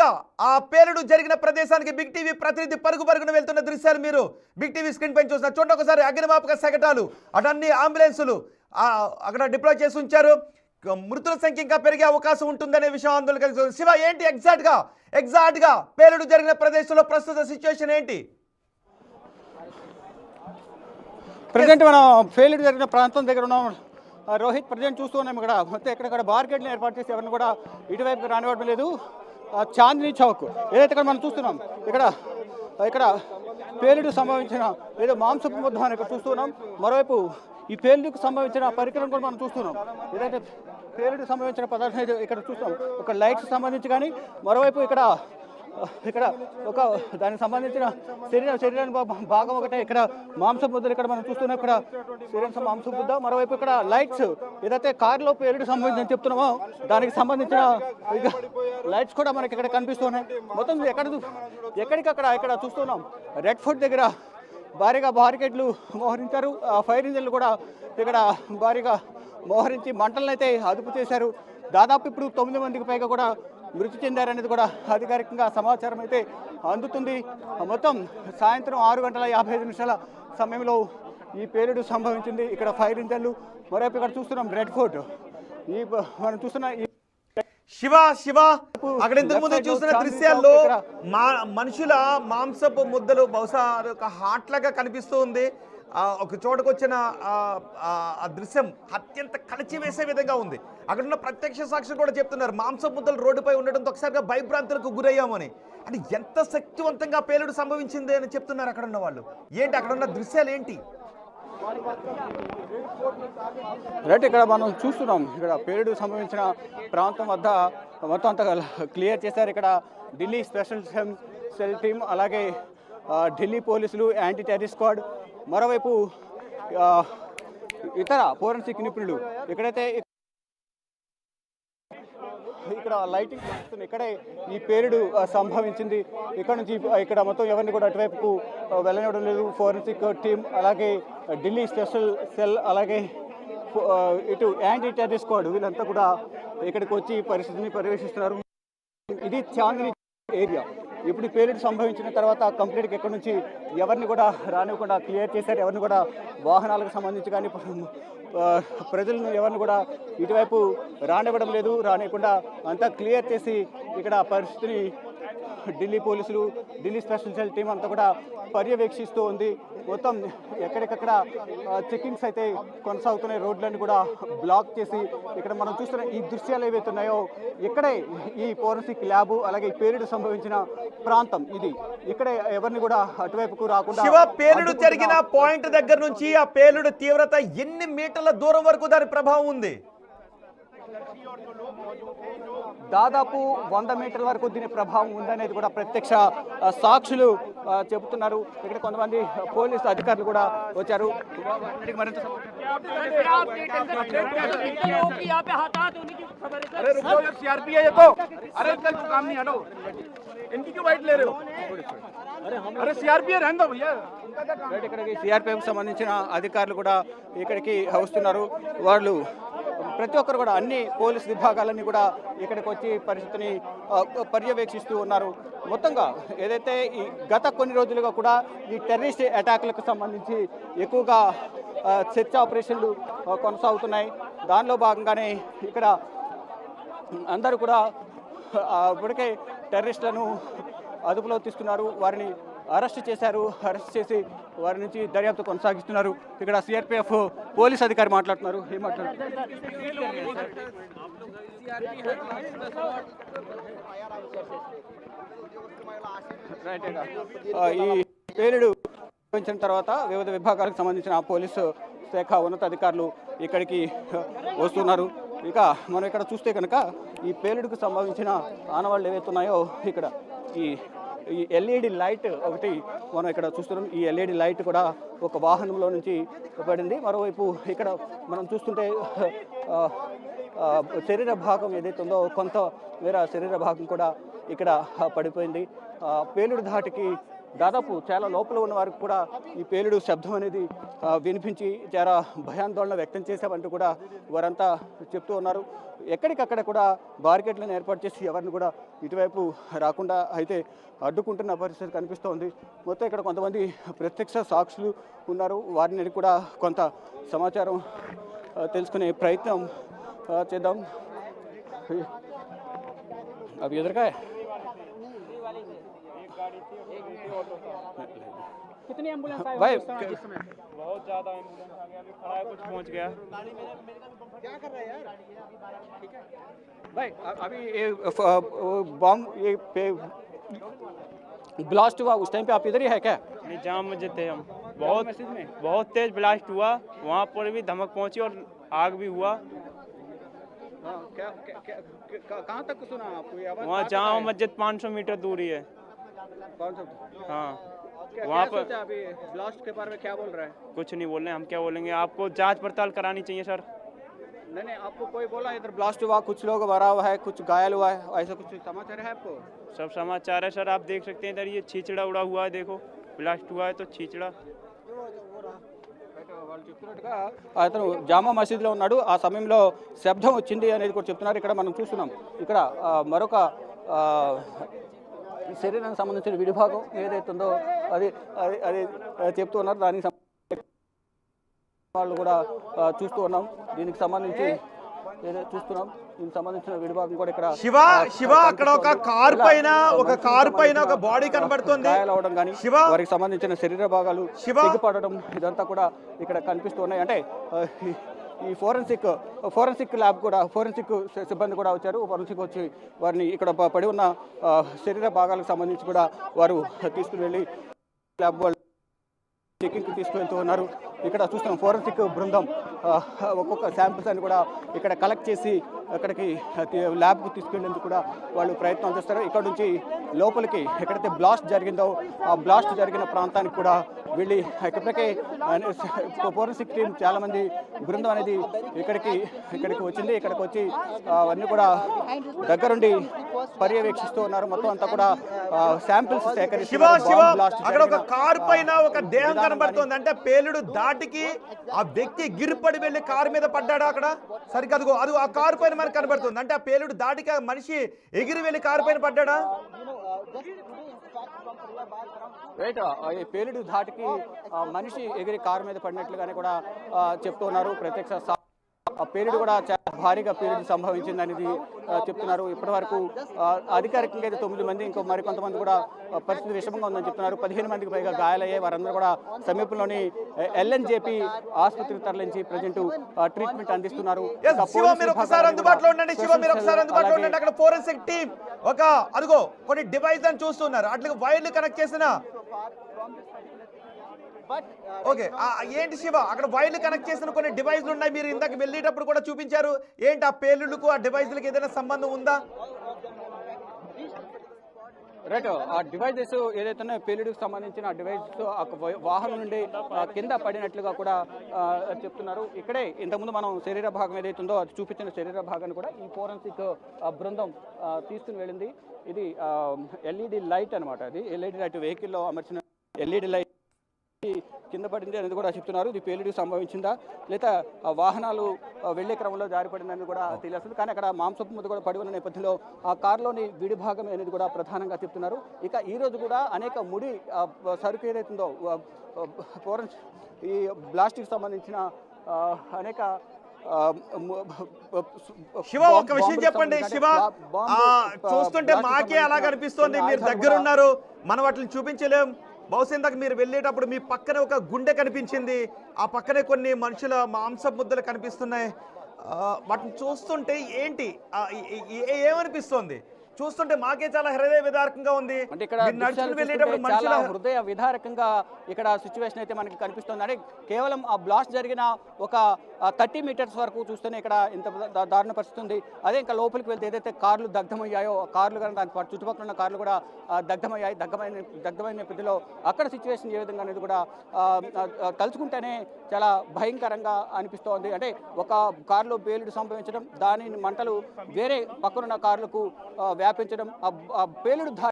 గా ఆ పేలుడు జరిగిన ప్రదేశానికి బిగ్ టీవీ ప్రతినిధి పరుగున వెళ్తున్న దృశ్యాలు మీరు బిగ్ టీవీ స్క్రీన్ పైన చూస్తున్నారు. చూడండి ఒకసారి అగ్నిమాపక శకటాలు అటన్ని అంబులెన్సులు అక్కడ డిప్లాయ్ చేసి ఉంచారు. మృతుల సంఖ్య ఇంకా పెరిగే అవకాశం ఉంటుందనే విషయం ఆందోళన కలిగిస్తుంది. శివ, ఏంటి ఎగ్జాక్ట్ గా పేలుడు జరిగిన ప్రదేశంలో ప్రస్తుత సిచ్యువేషన్ ఏంటి? ప్రజెంట్ మనం పేలుడు జరిగిన ప్రాంతం దగ్గర ఉన్నాం. రోహిత్, ప్రజెంట్ చూస్తూ ఉన్నాం ఇక్కడ మొత్తం ఎక్కడెక్కడ బార్గేట్లను ఏర్పాటు చేసి ఎవరిని కూడా ఇటువైపు రానివ్వడం లేదు. చాందినీ చౌక్ ఏదైతే ఇక్కడ మనం చూస్తున్నాం, ఇక్కడ పేలుడు సంభవించిన ఏదో మాంసపు ముద్ద అని ఇక్కడ చూస్తున్నాం. మరోవైపు ఈ పేలుడుకు సంభవించిన పరికరం కూడా మనం చూస్తున్నాం. ఏదైతే పేలుడు సంభవించిన పదార్థం ఇక్కడ చూస్తున్నాం, ఒక లైట్స్ సంబంధించి కానీ, మరోవైపు ఇక్కడ ఒక దానికి సంబంధించిన శరీరానికి భాగం ఒకటే ఇక్కడ మాంసపు ముద్దలు ఇక్కడ మనం చూస్తున్నాం. ఇక్కడ శరీరం మాంసపు ముద్ద, మరోవైపు ఇక్కడ లైట్స్ ఏదైతే కారులో పేలుడు సంబంధించి చెప్తున్నామో దానికి సంబంధించిన లైట్స్ కూడా మనకి ఇక్కడ కనిపిస్తున్నాయి. మొత్తం ఎక్కడికక్కడ ఇక్కడ చూస్తున్నాం. రెడ్ ఫోర్ట్ దగ్గర భారీగా బారికేడ్లు మోహరించారు. ఫైర్ ఇంజన్లు కూడా ఇక్కడ భారీగా మోహరించి మంటలను అయితే అదుపు చేశారు. దాదాపు ఇప్పుడు 9 మందికి పైగా కూడా మృతి చెందారనేది కూడా అధికారికంగా సమాచారం అయితే అందుతుంది. మొత్తం సాయంత్రం 6:55 సమయంలో ఈ పేలుడు సంభవించింది. ఇక్కడ ఫైర్ ఇంజన్లు, మరోవైపు ఇక్కడ చూస్తున్నాం రెడ్ ఫోర్ట్. మనం చూస్తున్న శివ అక్కడ ఇంతకు ముందు చూస్తున్న దృశ్యాల్లో మనుషుల మాంసపు ముద్దలు బహుశా ఒక హాట్ లాగా కనిపిస్తూ ఉంది. ఒక చోటకు వచ్చిన ఆ దృశ్యం అత్యంత కలిచివేసే విధంగా ఉంది. అక్కడ ఉన్న ప్రత్యక్ష సాక్షులు కూడా చెప్తున్నారు మాంసపు ముద్దలు రోడ్డుపై ఉండడంతో ఒకసారిగా భయభ్రాంతులకు గురయ్యామని. అంటే ఎంత శక్తివంతంగా పేలుడు సంభవించింది అని చెప్తున్నారు అక్కడ ఉన్న వాళ్ళు. ఏంటి అక్కడ ఉన్న దృశ్యాలు ఏంటి? రైట్, ఇక్కడ మనం చూస్తున్నాం. ఇక్కడ పేలుడు సంభవించిన ప్రాంతం వద్ద మొత్తం అంతా క్లియర్ చేశారు. ఇక్కడ ఢిల్లీ స్పెషల్ సెల్ టీమ్, అలాగే ఢిల్లీ పోలీసులు, యాంటీ టెర్రరిస్ట్ స్క్వాడ్, మరోవైపు ఇతర ఫోరెన్సిక్ నిపుణులు ఎక్కడైతే ఇక్కడ లైటింగ్ చేస్తుంది. ఇక్కడే ఈ పేలుడు సంభవించింది. ఇక్కడ నుంచి ఇక్కడ మొత్తం ఎవరిని కూడా అటువైపుకు వెళ్ళనివ్వడం లేదు. ఫోరెన్సిక్ టీమ్, అలాగే ఢిల్లీ స్పెషల్ సెల్, అలాగే ఇటు యాంటీ టెర్రరిస్ట్ స్క్వాడ్ వీళ్ళంతా కూడా ఇక్కడికి వచ్చి పరిస్థితిని పర్యవేక్షిస్తున్నారు. ఇది చాందినీ ఏరియా. ఇప్పుడు పేలుడు సంభవించిన తర్వాత కంప్లీట్గా ఎక్కడి నుంచి ఎవరిని కూడా రానివ్వకుండా క్లియర్ చేశారు. ఎవరిని కూడా వాహనాలకు సంబంధించి కానీ ప్రజలను ఎవరిని కూడా ఇటువైపు రానివ్వడం లేదు. రానివ్వకుండా అంతా క్లియర్ చేసి ఇక్కడ పరిస్థితిని ఢిల్లీ పోలీసులు, ఢిల్లీ స్పెషల్ సెల్ టీం అంతా కూడా పర్యవేక్షిస్తూ ఉంది. మొత్తం ఎక్కడికక్కడ చెకింగ్స్ అయితే కొనసాగుతున్నాయి. రోడ్లన్నీ కూడా బ్లాక్ చేసి ఇక్కడ మనం చూస్తున్న ఈ దృశ్యాలు ఏవైతే ఉన్నాయో ఇక్కడే ఈ ఫోరెన్సిక్ ల్యాబ్, అలాగే ఈ పేలుడు సంభవించిన ప్రాంతం ఇది. ఇక్కడే ఎవరిని కూడా అటువైపుకు రాకుండా. పేలుడు జరిగిన పాయింట్ దగ్గర నుంచి ఆ పేలుడు తీవ్రత ఎన్ని మీటర్ల దూరం వరకు దాని ప్రభావం ఉంది? దాదాపు 100 మీటర్ల వరకు దీని ప్రభావం ఉందనేది కూడా ప్రత్యక్ష సాక్షులు చెబుతున్నారు. ఇక్కడ కొంతమంది పోలీసు అధికారులు కూడా వచ్చారు. ఇక్కడికి సిఆర్పిఎఫ్ సంబంధించిన అధికారులు కూడా ఇక్కడికి వస్తున్నారు. వాళ్ళు ప్రతి ఒక్కరు కూడా అన్ని పోలీసు విభాగాలన్నీ కూడా ఇక్కడికి వచ్చి పరిస్థితిని పర్యవేక్షిస్తూ ఉన్నారు. మొత్తంగా ఏదైతే ఈ గత కొన్ని రోజులుగా కూడా ఈ టెర్రరిస్ట్ అటాక్లకు సంబంధించి ఎక్కువగా సెర్చ్ ఆపరేషన్లు కొనసాగుతున్నాయి. దానిలో భాగంగానే ఇక్కడ అందరూ కూడా ఇప్పటికే టెర్రరిస్టులను అదుపులో తీసుకున్నారు. వారిని అరెస్ట్ చేశారు. అరెస్ట్ చేసి వారి నుంచి దర్యాప్తు కొనసాగిస్తున్నారు. ఇక్కడ సిఆర్పిఎఫ్ పోలీస్ అధికారి మాట్లాడుతున్నారు. ఏం మాట్లాడుతున్నారు? ఈ పేలుడు సంభవించిన తర్వాత వివిధ విభాగాలకు సంబంధించిన పోలీసు శాఖ ఉన్నతాధికారులు ఇక్కడికి వస్తున్నారు. ఇక మనం ఇక్కడ చూస్తే కనుక ఈ పేలుడుకు సంబంధించిన ఆనవాళ్ళు ఏవైతే ఉన్నాయో ఇక్కడ ఈ ఎల్ఈడి లైట్ ఒకటి మనం ఇక్కడ చూస్తున్నాం. ఈ ఎల్ఈడి లైట్ కూడా ఒక వాహనంలో నుంచి పడింది. మరోవైపు ఇక్కడ మనం చూస్తుంటే శరీర భాగం ఏదైతే ఉందో కొంత మేర శరీర భాగం కూడా ఇక్కడ పడిపోయింది. పేలుడు ధాటికి దాదాపు చాలా లోపల ఉన్న వారికి కూడా ఈ పేలుడు శబ్దం అనేది వినిపించి చాలా భయాందోళన వ్యక్తం చేశామంటూ కూడా వారంతా చెప్తూ ఉన్నారు. ఎక్కడికక్కడ కూడా బారికేడ్లను ఏర్పాటు చేసి ఎవరిని కూడా ఇటువైపు రాకుండా అయితే అడ్డుకుంటున్న పరిస్థితి కనిపిస్తోంది. మొత్తం ఇక్కడ కొంతమంది ప్రత్యక్ష సాక్షులు ఉన్నారు. వారిని కూడా కొంత సమాచారం తెలుసుకునే ప్రయత్నం చేద్దాం. అవి ఎదురుగా कितनी एम्बुलेंस आई भाई जिस समय बहुत ज्यादा एम्बुलेंस आ गया अभी खड़ा है कुछ पहुंच गया क्या कर रहा है यार ठीक है भाई अभी ये बॉम्ब ये ब्लास्ट हुआ उस टाइम पे आप इधर ही है क्या? नहीं जाम मस्जिद थे हम बहुत तेज ब्लास्ट हुआ वहाँ पर भी धमक पहुंची और आग भी हुआ कहाँ तक सुना आपको ये आवाज? वहाँ जाम मस्जिद 500 मीटर दूरी है। कौन सा? हाँ वहाँ पर अभी ब्लास्ट के बारे में क्या बोल रहे हैं? कुछ नहीं बोल रहे हम क्या बोलेंगे आपको जांच पड़ताल करानी चाहिए सर। नहीं आपको कोई बोला इधर ब्लास्ट हुआ कुछ लोग मरा हुआ है कुछ घायल हुआ है ऐसा कुछ समाचार है आपको? सब समाचार है सर आप देख सकते हैं इधर ये छींचड़ा उड़ा हुआ है देखो ब्लास्ट हुआ है तो छींचड़ा వాళ్ళు చెప్తున్నట్టుగా అతను జామా మసీదులో ఉన్నాడు. ఆ సమయంలో శబ్దం వచ్చింది అనేది కూడా చెప్తున్నారు. ఇక్కడ మనం చూస్తున్నాం ఇక్కడ మరొక శరీరానికి సంబంధించిన విడిభాగం ఏదైతుందో అది అది అది చెప్తూ ఉన్నారు. దానికి వాళ్ళు కూడా చూస్తూ ఉన్నాం. దీనికి సంబంధించి ఏదైతే చూస్తున్నాం దీనికి సంబంధించిన విడిభాగం కూడా ఇక్కడ శివ అక్కడ ఒక కార్ పైన ఒక బాడీ కనబడుతుంది. అవడం కానీ వారికి సంబంధించిన శరీర భాగాలు తెగిపడడం ఇదంతా కూడా ఇక్కడ కనిపిస్తూ ఉన్నాయి. అంటే ఈ ఫోరెన్సిక్ ల్యాబ్ కూడా ఫోరెన్సిక్ సిబ్బంది కూడా వచ్చారు. ఫోరెన్సిక్ వచ్చి వారిని ఇక్కడ పడి ఉన్న శరీర భాగాలకు సంబంధించి కూడా వారు తీసుకుని వెళ్ళి ల్యాబ్ వాళ్ళు చెకింగ్కి తీసుకువెళ్తూ ఉన్నారు. ఇక్కడ చూస్తున్నాం ఫోరెన్సిక్ బృందం ఒక్కొక్క శాంపిల్స్ అని కూడా ఇక్కడ కలెక్ట్ చేసి అక్కడికి ల్యాబ్కి తీసుకెళ్లేందుకు కూడా వాళ్ళు ప్రయత్నం చేస్తారు. ఇక్కడ నుంచి లోపలికి ఎక్కడైతే బ్లాస్ట్ జరిగిందో ఆ బ్లాస్ట్ జరిగిన ప్రాంతానికి కూడా వెళ్ళి ఇప్పటికే ఫోరెన్సిక్ టీం చాలామంది బృందం అనేది ఇక్కడికి వచ్చింది. ఇక్కడికి వచ్చి అవన్నీ కూడా దగ్గరుండి పర్యవేక్షిస్తూ ఉన్నారు. మొత్తం అంతా కూడా శాంపిల్స్ సేకరించి అక్కడ ఒక కార్ పైన ఒక దేహం కనబడుతుంది. అంటే పేలుడు దాటికి ఆ వ్యక్తి గిరిపడి వెళ్ళి కారు మీద పడ్డాడు. అక్కడ సరిగ్గా అది ఆ కారు పైన మనకు కనబడుతుంది. అంటే ఆ పేలుడు దాటికి మనిషి ఎగిరి వెళ్ళి కారు పైన పడ్డాడా? రైట్ ఈ పేలుడు ధాటికి మనిషి ఎగిరి కారు మీద పడినట్లుగానే కూడా చెప్తూ ఉన్నారు. ప్రత్యక్ష పేలుడు కూడా చాలా భారీగా పేలుడు సంభవించింది అనేది చెప్తున్నారు. ఇప్పటి వరకు అధికారికంగా అయితే 9 మంది ఇంకో మరికొంతమంది కూడా పరిస్థితి విషమంగా ఉందని చెప్తున్నారు. 15 మందికి పైగా గాయాలయ్యాయి. వారందరూ కూడా సమీపంలోని LNJP ఆసుపత్రికి తరలించి ప్రజెంట్ ట్రీట్మెంట్ అందిస్తున్నారు. అక్కడ ఫోరెన్సిక్ టీం కొన్ని డివైస్ అని చూస్తున్నారు. అట్లా వైర్లు కనెక్ట్ చేసిన ఓకే ఏంటి శివ అక్కడ వైర్లు కనెక్ట్ చేసిన కొన్ని డివైస్లు ఉన్నాయి. మీరు ఇందాక వెళ్ళేటప్పుడు కూడా చూపించారు. ఏంటి ఆ పేలుళ్లకు ఆ డివైస్లకు ఏదైనా సంబంధం ఉందా? రైట్ ఆ డివైజెస్ ఏదైతే పేలుడుకు సంబంధించిన డివైజెస్ వాహనం నుండి కింద పడినట్లుగా కూడా చెప్తున్నారు. ఇక్కడే ఇంతకుముందు మనం శరీర భాగం ఏదైతుందో అది చూపించిన శరీర భాగాన్ని కూడా ఈ ఫోరెన్సిక్ బృందం తీసుకుని వెళ్ళింది. ఇది LED లైట్ అనమాట. అది LED లైట్ వెహికల్లో అమర్చిన LED లైట్ కింద పడింది అనేది కూడా చెప్తున్నారు. ఇది పేలుడు సంభవించిందా లేదా వాహనాలు వెళ్లే క్రమంలో జారిపడిందని కూడా తెలియస్తుంది. కానీ అక్కడ మాంసపు ముద్ద కూడా పడి ఉన్న నేపథ్యంలో ఆ కారులోని విడి భాగం అనేది కూడా ప్రధానంగా చెప్తున్నారు. ఇక ఈ రోజు కూడా అనేక ముడి సరుకు ఏదైతుందో ఈ బ్లాస్ట్కి సంబంధించిన అనేక శివ ఒక విషయం చెప్పండి. శివ చూస్తుంటే మాకే అలాగ అనిపిస్తోంది. మీరు దగ్గర ఉన్నారు, మనం వాటిని చూపించలేం. బహుశా ఇందాక మీరు వెళ్ళేటప్పుడు మీ పక్కన ఒక గుండె కనిపించింది. ఆ పక్కనే కొన్ని మనుషుల మాంస ముద్దలు కనిపిస్తున్నాయి. వాటిని చూస్తుంటే ఏంటి ఏమనిపిస్తోంది? చూస్తుంటే మాకే చాలా హృదయ విదారకంగా ఉంది. అంటే ఇక్కడ చాలా హృదయ విదారకంగా ఇక్కడ సిచ్యువేషన్ అయితే మనకి కనిపిస్తుంది. అంటే కేవలం ఆ బ్లాస్ట్ జరిగిన ఒక 30 మీటర్స్ వరకు చూస్తేనే ఇక్కడ ఇంత దారుణ పరిస్థితి ఉంది. అదే ఇంకా లోపలికి వెళ్తే ఏదైతే కార్లు దగ్ధమయ్యాయో కార్లు కానీ దాని చుట్టుపక్కల ఉన్న కార్లు కూడా దగ్ధమయ్యాయి. దగ్ధమైన నేపథ్యంలో అక్కడ సిచ్యువేషన్ ఏ విధంగా అనేది కూడా తలుచుకుంటేనే చాలా భయంకరంగా అనిపిస్తోంది. అంటే ఒక కారులో పేలుడు సంభవించడం, దాని మంటలు వేరే పక్కనున్న కార్లకు వ్యాపించడం, ఆ పేలుడు